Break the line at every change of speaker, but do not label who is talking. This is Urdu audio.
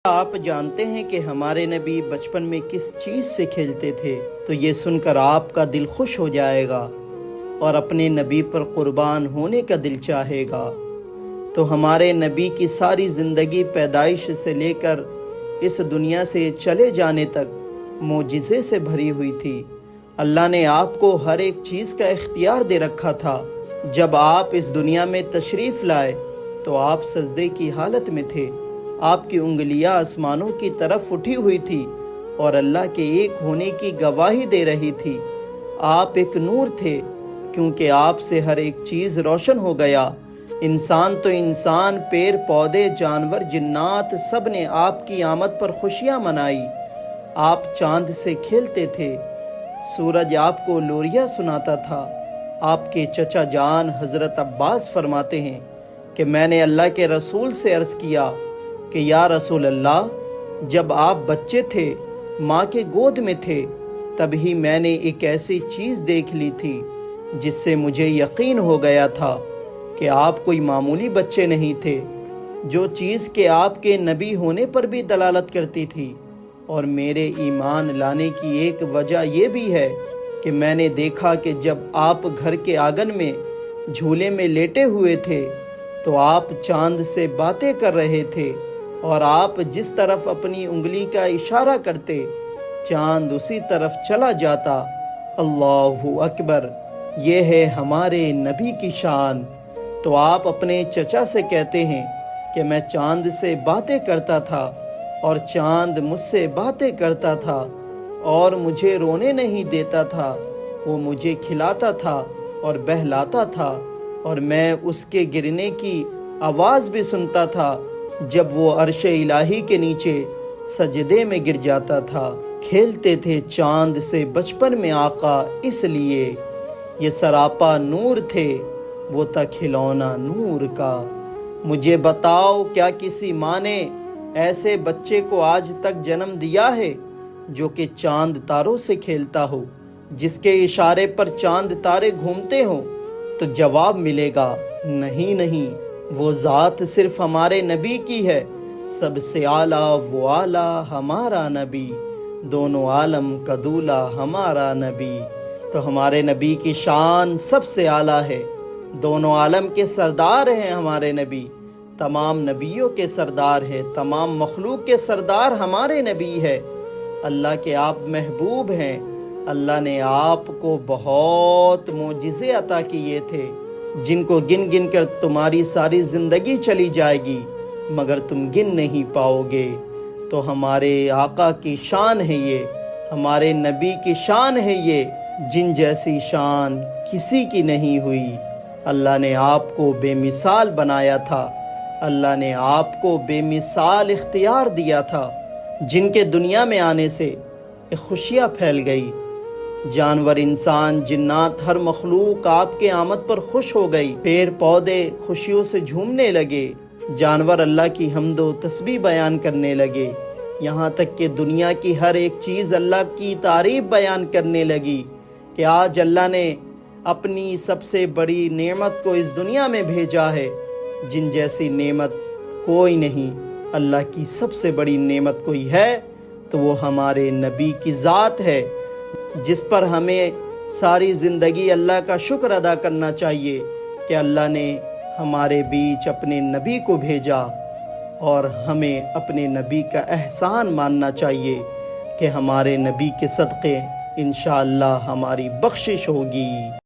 آپ جانتے ہیں کہ ہمارے نبی بچپن میں کس چیز سے کھیلتے تھے؟ تو یہ سن کر آپ کا دل خوش ہو جائے گا اور اپنے نبی پر قربان ہونے کا دل چاہے گا۔ تو ہمارے نبی کی ساری زندگی پیدائش سے لے کر اس دنیا سے چلے جانے تک معجزے سے بھری ہوئی تھی۔ اللہ نے آپ کو ہر ایک چیز کا اختیار دے رکھا تھا۔ جب آپ اس دنیا میں تشریف لائے تو آپ سجدے کی حالت میں تھے۔ آپ کی انگلیاں آسمانوں کی طرف اٹھی ہوئی تھی اور اللہ کے ایک ہونے کی گواہی دے رہی تھی۔ آپ ایک نور تھے کیونکہ آپ سے ہر ایک چیز روشن ہو گیا۔ انسان تو انسان، پیڑ پودے، جانور، جنات، سب نے آپ کی آمد پر خوشیاں منائی۔ آپ چاند سے کھیلتے تھے، سورج آپ کو لوریاں سناتا تھا۔ آپ کے چچا جان حضرت عباس فرماتے ہیں کہ میں نے اللہ کے رسول سے عرض کیا کہ یا رسول اللہ، جب آپ بچے تھے، ماں کے گود میں تھے، تب ہی میں نے ایک ایسی چیز دیکھ لی تھی جس سے مجھے یقین ہو گیا تھا کہ آپ کوئی معمولی بچے نہیں تھے، جو چیز کہ آپ کے نبی ہونے پر بھی دلالت کرتی تھی۔ اور میرے ایمان لانے کی ایک وجہ یہ بھی ہے کہ میں نے دیکھا کہ جب آپ گھر کے آنگن میں جھولے میں لیٹے ہوئے تھے تو آپ چاند سے باتیں کر رہے تھے، اور آپ جس طرف اپنی انگلی کا اشارہ کرتے چاند اسی طرف چلا جاتا۔ اللہ اکبر! یہ ہے ہمارے نبی کی شان۔ تو آپ اپنے چچا سے کہتے ہیں کہ میں چاند سے باتیں کرتا تھا اور چاند مجھ سے باتیں کرتا تھا اور مجھے رونے نہیں دیتا تھا، وہ مجھے کھلاتا تھا اور بہلاتا تھا، اور میں اس کے گرنے کی آواز بھی سنتا تھا جب وہ عرش الہی کے نیچے سجدے میں گر جاتا تھا۔ کھیلتے تھے چاند سے بچپن میں آقا، اس لیے یہ سراپا نور تھے، وہ تھا کھلونا نور کا۔ مجھے بتاؤ، کیا کسی ماں نے ایسے بچے کو آج تک جنم دیا ہے جو کہ چاند تاروں سے کھیلتا ہو، جس کے اشارے پر چاند تارے گھومتے ہوں؟ تو جواب ملے گا نہیں نہیں، وہ ذات صرف ہمارے نبی کی ہے۔ سب سے اعلیٰ وہ اعلیٰ ہمارا نبی، دونوں عالم کا دولہ ہمارا نبی۔ تو ہمارے نبی کی شان سب سے اعلیٰ ہے، دونوں عالم کے سردار ہیں ہمارے نبی، تمام نبیوں کے سردار ہے، تمام مخلوق کے سردار ہمارے نبی ہے۔ اللہ کے آپ محبوب ہیں۔ اللہ نے آپ کو بہت معجزے عطا کیے تھے جن کو گن گن کر تمہاری ساری زندگی چلی جائے گی مگر تم گن نہیں پاؤ گے۔ تو ہمارے آقا کی شان ہے یہ، ہمارے نبی کی شان ہے یہ، جن جیسی شان کسی کی نہیں ہوئی۔ اللہ نے آپ کو بے مثال بنایا تھا، اللہ نے آپ کو بے مثال اختیار دیا تھا، جن کے دنیا میں آنے سے ایک خوشیاں پھیل گئی۔ جانور، انسان، جنات، ہر مخلوق آپ کے آمد پر خوش ہو گئی۔ پیڑ پودے خوشیوں سے جھومنے لگے، جانور اللہ کی حمد و تسبیح بیان کرنے لگے، یہاں تک کہ دنیا کی ہر ایک چیز اللہ کی تعریف بیان کرنے لگی کہ آج اللہ نے اپنی سب سے بڑی نعمت کو اس دنیا میں بھیجا ہے، جن جیسی نعمت کوئی نہیں۔ اللہ کی سب سے بڑی نعمت کوئی ہے تو وہ ہمارے نبی کی ذات ہے، جس پر ہمیں ساری زندگی اللہ کا شکر ادا کرنا چاہیے کہ اللہ نے ہمارے بیچ اپنے نبی کو بھیجا، اور ہمیں اپنے نبی کا احسان ماننا چاہیے کہ ہمارے نبی کے صدقے انشاءاللہ ہماری بخشش ہوگی۔